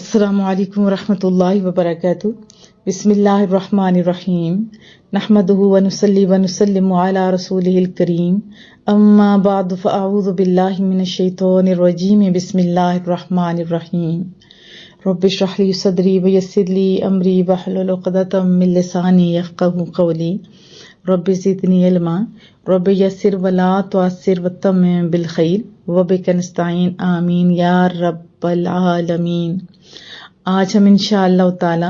السلام علیکم ورحمۃ اللہ وبرکاتہ۔ بسم اللہ الرحمن الرحیم، نحمده ونصلی ونسلم علی رسولہ الکریم، اما بعد فاعوذ باللہ من الشیطان الرجیم، بسم اللہ الرحمن الرحیم۔ رب اشرح لی صدری ویسر لی امری واحلل عقدۃ من لسانی یفقہوا قولی، رب زدنی علما، رب یسر ولا تعسر وتمم بالخیر وبک نستعین، آمین یا رب العالمین۔ آج ہم انشاءاللہ تعالی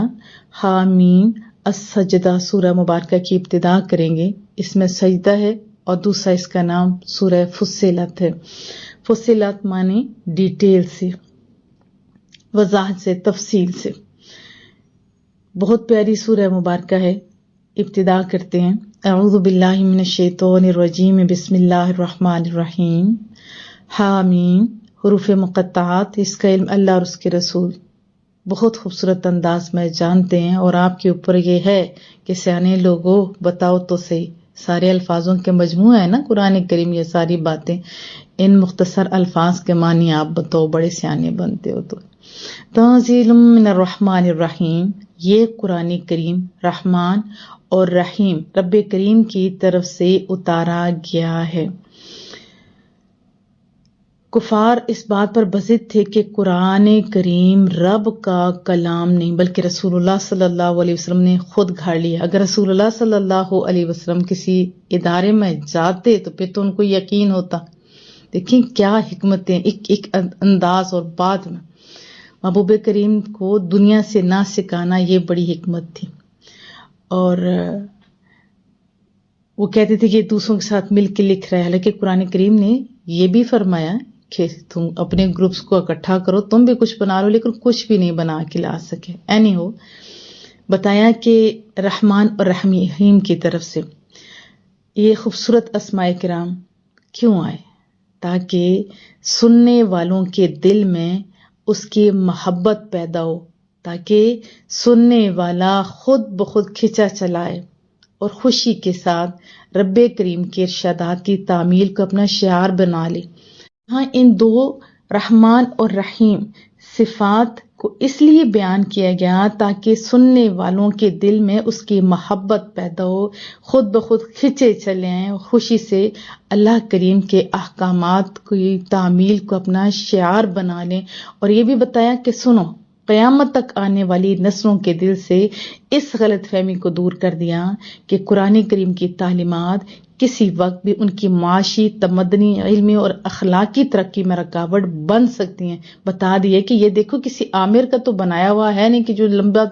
حامیم السجدہ سورہ مبارکہ کی ابتدا کریں گے۔ اس میں سجدہ ہے اور دوسرا اس کا نام سورہ فصلت ہے۔ فصلت معنی ڈیٹیل سے، وضاحت سے، تفصیل سے۔ بہت پیاری سورہ مبارکہ ہے۔ ابتدا کرتے ہیں، اعوذ باللہ من الشیطان الرجیم، بسم اللہ الرحمن الرحیم۔ حامیم، حروف مقطعات، اس کا علم اللہ اور اس کے رسول بہت خوبصورت انداز میں جانتے ہیں، اور آپ کے اوپر یہ ہے کہ سیانے لوگوں بتاؤ تو صحیح، سارے الفاظوں کے مجموعہ ہے نا قرآن کریم، یہ ساری باتیں، ان مختصر الفاظ کے معنی آپ بتاؤ، بڑے سیانے بنتے ہو۔ تو تنزیل من الرحمن الرحیم، یہ قرآن کریم رحمان اور رحیم رب کریم کی طرف سے اتارا گیا ہے۔ کفار اس بات پر بضد تھے کہ قرآن کریم رب کا کلام نہیں بلکہ رسول اللہ صلی اللہ علیہ وسلم نے خود گھاڑ لیا۔ اگر رسول اللہ صلی اللہ علیہ وسلم کسی ادارے میں جاتے تو پھر تو ان کو یقین ہوتا۔ دیکھیں کیا حکمتیں، ایک انداز، اور بعد میں محبوب کریم کو دنیا سے نہ سکھانا، یہ بڑی حکمت تھی۔ اور وہ کہتے تھے کہ دوسروں کے ساتھ مل کے لکھ رہے، حالانکہ قرآن کریم نے یہ بھی فرمایا کہ تم اپنے گروپس کو اکٹھا کرو، تم بھی کچھ بنا لو، لیکن کچھ بھی نہیں بنا کے لا سکے۔ اینی ہو، بتایا کہ رحمان اور رحیم کی طرف سے یہ خوبصورت اسماء کرام کیوں آئے؟ تاکہ سننے والوں کے دل میں اس کی محبت پیدا ہو، تاکہ سننے والا خود بخود کھچا چلائے اور خوشی کے ساتھ رب کریم کے ارشادات کی تعمیل کو اپنا شعار بنا لے۔ ہاں، ان دو رحمان اور رحیم صفات کو اس لیے بیان کیا گیا تاکہ سننے والوں کے دل میں اس کی محبت پیدا ہو، خود بخود کھچے چلے آئیں، خوشی سے اللہ کریم کے احکامات کی تعمیل کو اپنا شعار بنا لیں۔ اور یہ بھی بتایا کہ سنو، قیامت تک آنے والی نسلوں کے دل سے اس غلط فہمی کو دور کر دیا کہ قرآن کریم کی تعلیمات کسی وقت بھی ان کی معاشی، تمدنی، علمی اور اخلاقی ترقی میں رکاوٹ بن سکتی ہیں۔ بتا دیے کہ یہ دیکھو کسی عامر کا تو بنایا ہوا ہے نہیں کہ جو لمبا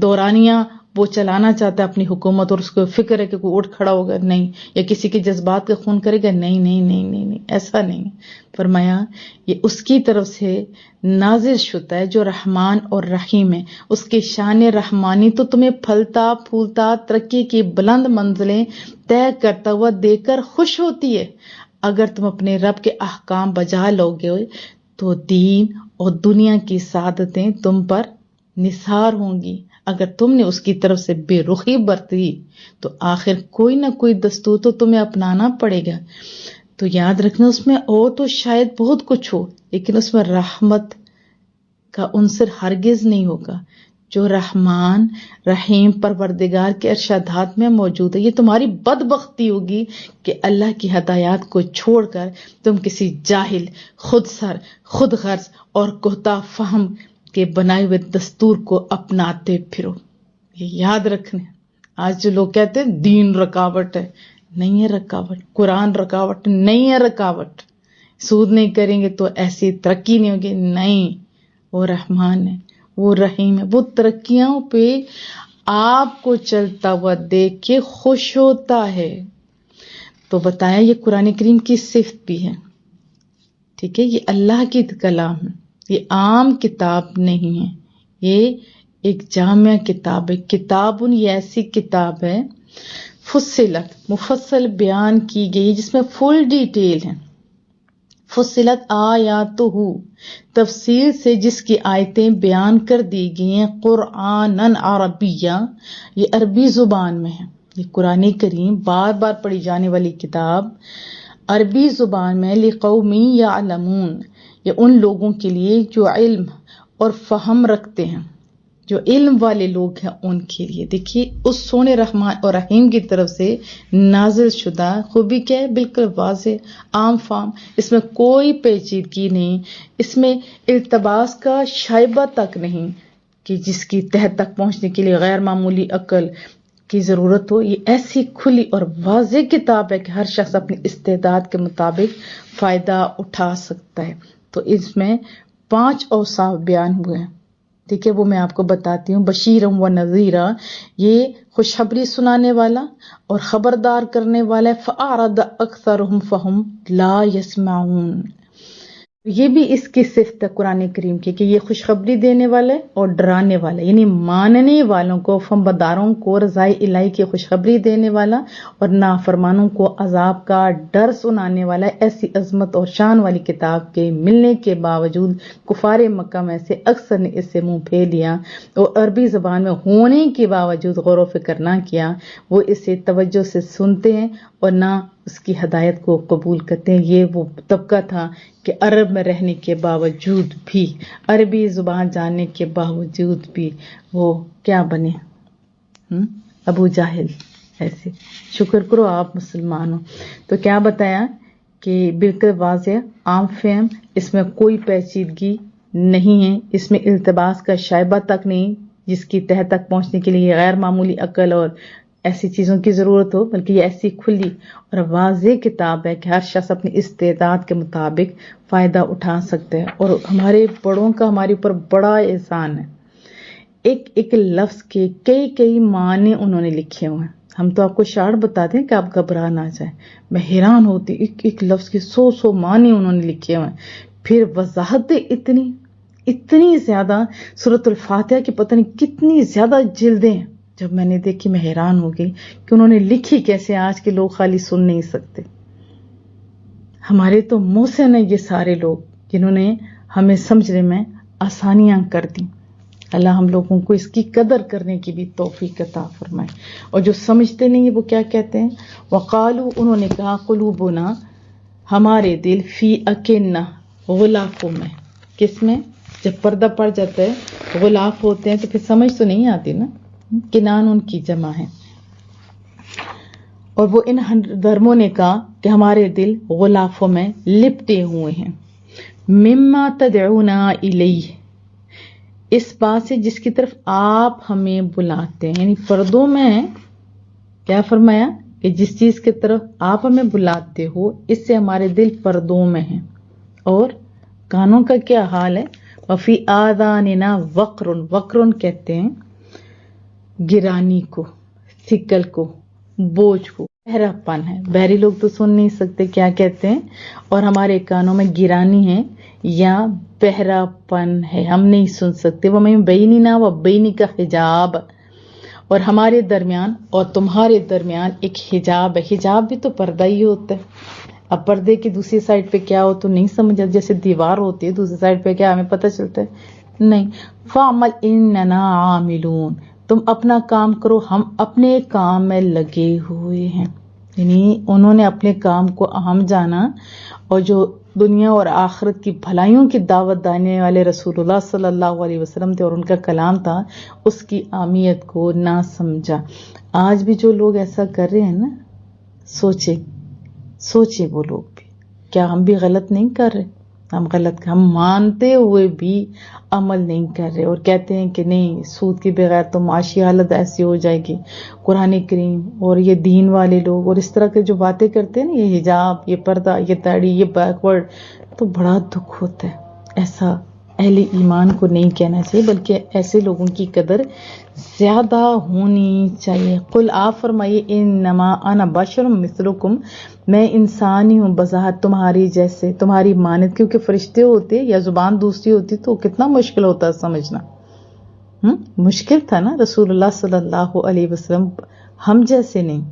دورانیہ وہ چلانا چاہتا ہے اپنی حکومت، اور اس کو فکر ہے کہ کوئی اٹھ کھڑا ہوگا، نہیں، یا کسی کے جذبات کا خون کرے گا، نہیں نہیں نہیں نہیں نہیں، ایسا نہیں۔ فرمایا یہ اس کی طرف سے نازل شدہ ہے جو رحمان اور رحیم ہے، اس کی شان رحمانی تو تمہیں پھلتا پھولتا ترقی کی بلند منزلیں طے کرتا ہوا دیکھ کر خوش ہوتی ہے۔ اگر تم اپنے رب کے احکام بجا لو گے تو دین اور دنیا کی سعادتیں تم پر نثار ہوں گی۔ اگر تم نے اس کی طرف سے بے رخی برتی تو آخر کوئی نہ کوئی دستور تو تمہیں اپنانا پڑے گا۔ تو یاد رکھنا، اس میں تو شاید بہت کچھ ہو، لیکن اس میں رحمت کا عنصر ہرگز نہیں ہوگا جو رحمان رحیم پروردگار کے ارشادات میں موجود ہے۔ یہ تمہاری بدبختی ہوگی کہ اللہ کی ہدایات کو چھوڑ کر تم کسی جاہل، خود سر، خود غرض اور کوتا فہم کے بنائے ہوئے دستور کو اپناتے پھرو۔ یہ یاد رکھنے، آج جو لوگ کہتے ہیں دین رکاوٹ ہے، نہیں ہے رکاوٹ، قرآن رکاوٹ نہیں ہے رکاوٹ، سود نہیں کریں گے تو ایسی ترقی نہیں ہوگی، نہیں، وہ رحمان ہے، وہ رحیم ہے، وہ ترقیاں پہ آپ کو چلتا ہوا دیکھ کے خوش ہوتا ہے۔ تو بتایا یہ قرآن کریم کی صفت بھی ہے، ٹھیک ہے، یہ اللہ کی کلام ہے، یہ عام کتاب نہیں ہے، یہ ایک جامع کتاب ہے۔ کتاب یہ ایسی کتاب ہے فصلت، مفصل بیان کی گئی، جس میں فل ڈیٹیل ہے۔ فصلت آیاتہ، تفصیل سے جس کی آیتیں بیان کر دی گئی ہیں، قرآناً عربیہ، یہ عربی زبان میں ہے۔ یہ قرآن کریم بار بار پڑھی جانے والی کتاب عربی زبان میں، لقوم یعلمون، یہ ان لوگوں کے لیے جو علم اور فہم رکھتے ہیں، جو علم والے لوگ ہیں ان کے لیے۔ دیکھیے اس سونے رحمان اور رحیم کی طرف سے نازل شدہ خوبی کیا ہے؟ بالکل واضح، عام فام، اس میں کوئی پیچیدگی نہیں، اس میں التباس کا شائبہ تک نہیں کہ جس کی تہہ تک پہنچنے کے لیے غیر معمولی عقل کی ضرورت ہو۔ یہ ایسی کھلی اور واضح کتاب ہے کہ ہر شخص اپنی استعداد کے مطابق فائدہ اٹھا سکتا ہے۔ تو اس میں 5 اوصاف بیان ہوئے ہیں، ٹھیک ہے، وہ میں آپ کو بتاتی ہوں۔ بشیرم و نذیرہ، یہ خوشخبری سنانے والا اور خبردار کرنے والا ہے۔ فأعرض اکثرهم فهم لا يسمعون، یہ بھی اس کی صفت ہے قرآن کریم کی کہ یہ خوشخبری دینے والے اور ڈرانے والے، یعنی ماننے والوں کو، فرمانبرداروں کو رضائے الہی کی خوشخبری دینے والا اور نافرمانوں کو عذاب کا ڈر سنانے والا۔ ایسی عظمت اور شان والی کتاب کے ملنے کے باوجود کفار مکہ میں سے اکثر نے اس سے منہ پھیر لیا اور عربی زبان میں ہونے کے باوجود غور و فکر نہ کیا۔ وہ اسے توجہ سے سنتے ہیں اور نہ اس کی ہدایت کو قبول کرتے ہیں۔ یہ وہ طبقہ تھا کہ عرب میں رہنے کے باوجود بھی، عربی زبان جاننے کے باوجود بھی وہ کیا بنے؟ ابو جاہل ایسے۔ شکر کرو آپ مسلمان ہو۔ تو کیا بتایا کہ بالکل واضح، عام فہم، اس میں کوئی پیچیدگی نہیں ہے، اس میں التباس کا شائبہ تک نہیں جس کی تہہ تک پہنچنے کے لیے غیر معمولی عقل اور ایسی چیزوں کی ضرورت ہو، بلکہ یہ ایسی کھلی اور واضح کتاب ہے کہ ہر شخص اپنی استعداد کے مطابق فائدہ اٹھا سکتا ہے۔ اور ہمارے بڑوں کا ہمارے اوپر بڑا احسان ہے، ایک ایک لفظ کے کئی معنی انہوں نے لکھے ہوئے ہیں۔ ہم تو آپ کو شعر بتاتے ہیں کہ آپ گھبرا نہ جائیں، میں حیران ہوتی، ایک لفظ کے 100 معنی انہوں نے لکھے ہوئے ہیں، پھر وضاحت اتنی زیادہ، سورۃ الفاتحہ کی پتہ نہیں کتنی زیادہ جلدیں ہیں۔ جب میں نے دیکھی میں حیران ہو گئی کہ انہوں نے لکھی کیسے، آج کے لوگ خالی سن نہیں سکتے۔ ہمارے تو محسن ہیں یہ سارے لوگ جنہوں نے ہمیں سمجھنے میں آسانیاں کر دیں۔ اللہ ہم لوگوں کو اس کی قدر کرنے کی بھی توفیق عطا فرمائے۔ اور جو سمجھتے نہیں ہیں وہ کیا کہتے ہیں؟ وقالو، انہوں نے کہا، قلوبنا، ہمارے دل، فی اکنہ، غلافوں میں۔ کس میں؟ جب پردہ پڑ جاتا ہے، غلاف ہوتے ہیں تو پھر سمجھ تو نہیں آتی نا، کنان ان کی جمع ہے۔ اور وہ ان دھرموں نے کہا کہ ہمارے دل غلافوں میں لپٹے ہوئے ہیں، مما تدعونا الیہ، اس بات سے جس کی طرف آپ ہمیں بلاتے ہیں، یعنی پردوں میں کیا فرمایا کہ جس چیز کی طرف آپ ہمیں بلاتے ہو اس سے ہمارے دل پردوں میں ہیں۔ اور کانوں کا کیا حال ہے؟ وفی آذاننا وقر، وقر کہتے ہیں گرانی کو، ثقل کو، بوجھ کو، بہرا پن ہے، بہری لوگ تو سن نہیں سکتے، کیا کہتے ہیں؟ اور ہمارے کانوں میں گرانی ہے یا بہرا پن ہے، ہم نہیں سن سکتے۔ وَمِن بَيْنِنَا وَبَيْنِكَ حجاب، اور ہمارے درمیان اور تمہارے درمیان ایک حجاب ہے۔ حجاب بھی تو پردہ ہی ہوتا ہے۔ اب پردے کی دوسری سائڈ پہ کیا ہو تو نہیں سمجھا، جیسے دیوار ہوتی ہے دوسری سائڈ پہ کیا ہمیں پتہ چلتا ہے؟ نہیں۔ فَعْمَلْ إِنَّنَا عَامِلُونَ، تم اپنا کام کرو، ہم اپنے کام میں لگے ہوئے ہیں۔ یعنی انہوں نے اپنے کام کو اہم جانا، اور جو دنیا اور آخرت کی بھلائیوں کی دعوت دینے والے رسول اللہ صلی اللہ علیہ وسلم تھے اور ان کا کلام تھا، اس کی اہمیت کو نہ سمجھا۔ آج بھی جو لوگ ایسا کر رہے ہیں نا، سوچے وہ لوگ بھی، کیا ہم بھی غلط نہیں کر رہے؟ ہم مانتے ہوئے بھی عمل نہیں کر رہے اور کہتے ہیں کہ نہیں، سود کے بغیر تو معاشی حالت ایسی ہو جائے گی۔ قرآن کریم اور یہ دین والے لوگ اور اس طرح کے جو باتیں کرتے ہیں نا، یہ حجاب، یہ پردہ، یہ داڑھی، یہ بیکورڈ، تو بڑا دکھ ہوتا ہے۔ ایسا اہل ایمان کو نہیں کہنا چاہیے، بلکہ ایسے لوگوں کی قدر زیادہ ہونی چاہیے۔ قل، آپ فرمائیے، انما انا بشر مثلکم، میں انسان ہی ہوں بظاہر تمہاری جیسے، تمہاری مانند، کیونکہ فرشتے ہوتے یا زبان دوسری ہوتی تو کتنا مشکل ہوتا سمجھنا۔ مشکل تھا نا، رسول اللہ صلی اللہ علیہ وسلم ہم جیسے نہیں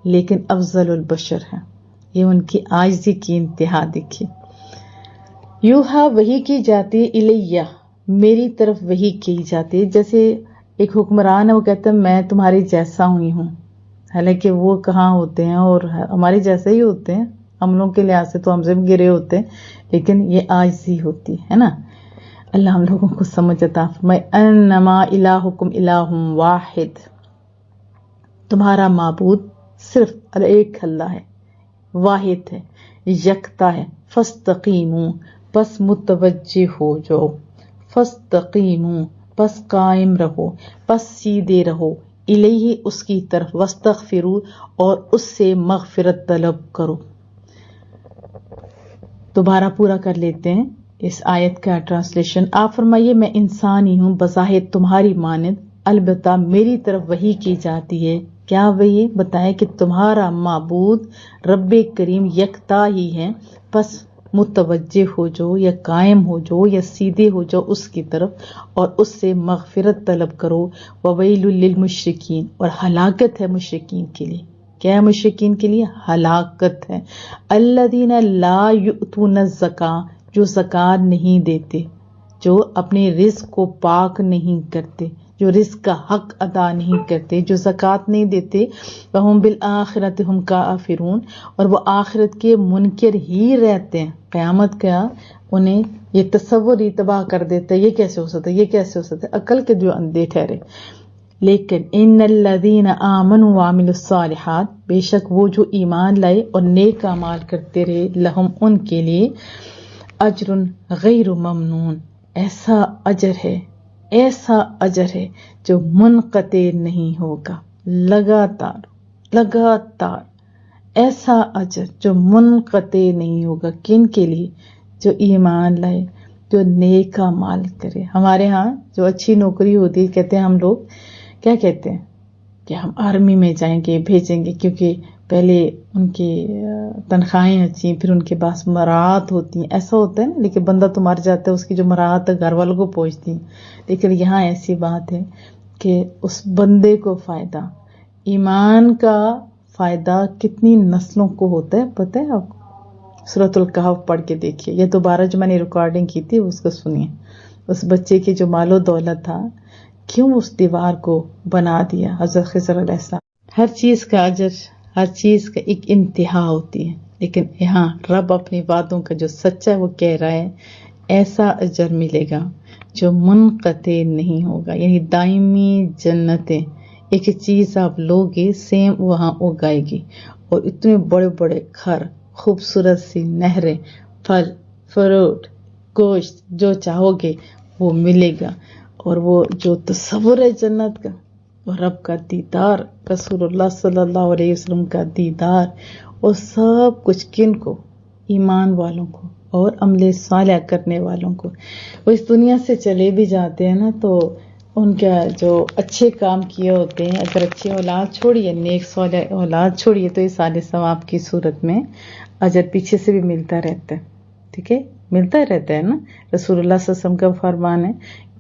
لیکن افضل البشر ہیں، یہ ان کی عاجزی کی انتہا دیکھی۔ یوہا، وحی کی جاتی ہے، الیہ، میری طرف وحی کی جاتی ہے۔ جیسے ایک حکمران ہے، وہ کہتا ہے میں تمہاری جیسا ہی ہوں، حالانکہ وہ کہاں ہوتے ہیں اور ہمارے جیسے ہی ہوتے ہیں، عملوں کے لحاظ سے تو ہم سے بھی گرے ہوتے ہیں، لیکن یہ عاجزی ہوتی ہے نا۔ اللہ ہم لوگوں کو سمجھ عطا فرمائے. انما الہکم الہ واحد، تمہارا معبود صرف ایک اللہ ہے، واحد ہے، یکتا ہے. فاستقیموا، بس متوجہ ہو جاؤ. فاستقیموا، بس قائم رہو، بس سیدھے رہو. الیہ، اس کی طرف. واستغفروا، اور اس سے مغفرت طلب کرو. دوبارہ پورا کر لیتے ہیں اس آیت کا ٹرانسلیشن. آپ فرمائیے میں انسان ہی ہوں بظاہر تمہاری مانند، البتہ میری طرف وحی کی جاتی ہے. کیا وحی؟ بتائیں کہ تمہارا معبود رب کریم یکتا ہی ہے، بس متوجہ ہو جاؤ یا قائم ہو جاؤ یا سیدھے ہو جاؤ اس کی طرف اور اس سے مغفرت طلب کرو. وویل للمشرکین، اور ہلاکت ہے مشرکین کے لیے. کیا ہے مشرکین کے لیے؟ ہلاکت ہے. الذین لا یؤتون الزکاۃ، جو زکوٰۃ نہیں دیتے، جو اپنے رزق کو پاک نہیں کرتے، جو رزق کا حق ادا نہیں کرتے، جو زکوٰۃ نہیں دیتے. وہم بالآخرۃ ہم کافرون، اور وہ آخرت کے منکر ہی رہتے ہیں. قیامت کا انہیں یہ تصور ہی تباہ کر دیتا ہے، یہ کیسے ہو سکتا ہے، یہ کیسے ہو سکتا ہے، عقل کے جو اندھے ٹھہرے. لیکن ان الذین آمنوا وعملوا الصالحات، بے شک وہ جو ایمان لائے اور نیک اعمال کرتے رہے، لہم ان کے لیے اجر غیر ممنون، ایسا اجر ہے، ایسا اجر ہے جو منقطع نہیں ہوگا. لگاتار ایسا اجر جو منقطع نہیں ہوگا. کن کے لیے؟ جو ایمان لائے، جو نیک اعمال کرے. ہمارے ہاں جو اچھی نوکری ہوتی ہے، کہتے ہیں ہم لوگ، کیا کہتے ہیں کہ ہم آرمی میں جائیں گے، بھیجیں گے، کیونکہ پہلے ان کی تنخواہیں اچھی ہیں، پھر ان کے پاس مراعات ہوتی ہیں. ایسا ہوتا ہے نا، لیکن بندہ تو مر جاتا ہے، اس کی جو مراعات ہے گھر والوں کو پہنچتی ہیں. لیکن یہاں ایسی بات ہے کہ اس بندے کو فائدہ، ایمان کا فائدہ کتنی نسلوں کو ہوتا ہے پتہ ہے آپ کو؟ سورۃ الکہف پڑھ کے دیکھیے، یہ دوبارہ جو میں نے ریکارڈنگ کی تھی اس کو سنیے. اس بچے کی جو مال و دولت تھا، کیوں اس دیوار کو بنا دیا حضرت خضر علیہ السلام. ہر چیز کا اجر، ہر چیز کا ایک انتہا ہوتی ہے. لیکن یہاں رب اپنے وعدوں کا جو سچا ہے وہ کہہ رہا ہے ایسا اجر ملے گا جو منقطع نہیں ہوگا، یعنی دائمی جنتیں. ایک چیز آپ لوگے سیم وہاں اگائے گی، اور اتنے بڑے بڑے گھر، خوبصورت سی نہریں، پھل فروٹ، گوشت، جو چاہو گے وہ ملے گا. اور وہ جو تصور ہے جنت کا، اور رب کا دیدار، رسول اللہ صلی اللہ علیہ وسلم کا دیدار، اور سب کچھ کن کو؟ ایمان والوں کو اور عمل صالح کرنے والوں کو. وہ اس دنیا سے چلے بھی جاتے ہیں نا، تو ان کا جو اچھے کام کیے ہوتے ہیں، اگر اچھی اولاد چھوڑیے، نیک صالح اولاد چھوڑیے، تو یہ سارے ثواب کی صورت میں اجر پیچھے سے بھی ملتا رہتا ہے. ٹھیک ہے، ملتا رہتا ہے نا. رسول اللہ صلی اللہ علیہ وسلم کا فرمان ہے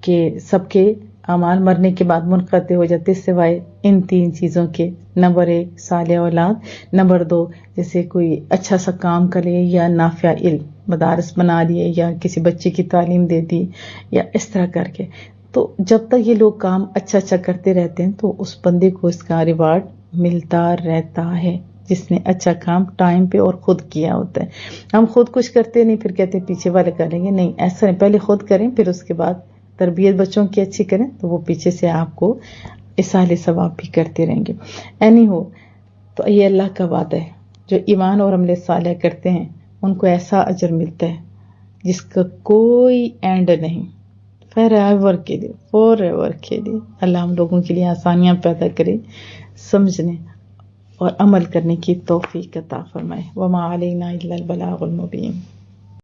کہ سب کے اعمال مرنے کے بعد منقطع ہو جاتے سوائے ان 3 چیزوں کے. نمبر 1 صالح اولاد، نمبر 2 جیسے کوئی اچھا سا کام کرے یا نافع علم، مدارس بنا لیے یا کسی بچے کی تعلیم دے دی یا اس طرح کر کے. تو جب تک یہ لوگ کام اچھا کرتے رہتے ہیں تو اس بندے کو اس کا ریوارڈ ملتا رہتا ہے، جس نے اچھا کام ٹائم پہ اور خود کیا ہوتا ہے. ہم خود کچھ کرتے نہیں، پھر کہتے پیچھے والے کریں گے. نہیں، ایسا نہیں، پہلے خود کریں، پھر اس کے بعد تربیت بچوں کی اچھی کریں تو وہ پیچھے سے آپ کو اصالِ ثواب بھی کرتے رہیں گے. اینی ہو، تو یہ اللہ کا وعدہ ہے، جو ایمان اور عمل صالح کرتے ہیں ان کو ایسا اجر ملتا ہے جس کا کوئی اینڈ نہیں، فار ایور کے لیے. اللہ ہم لوگوں کے لیے آسانیاں پیدا کرے، سمجھنے اور عمل کرنے کی توفیق عطا فرمائے. وما علینا الا البلاغ المبین.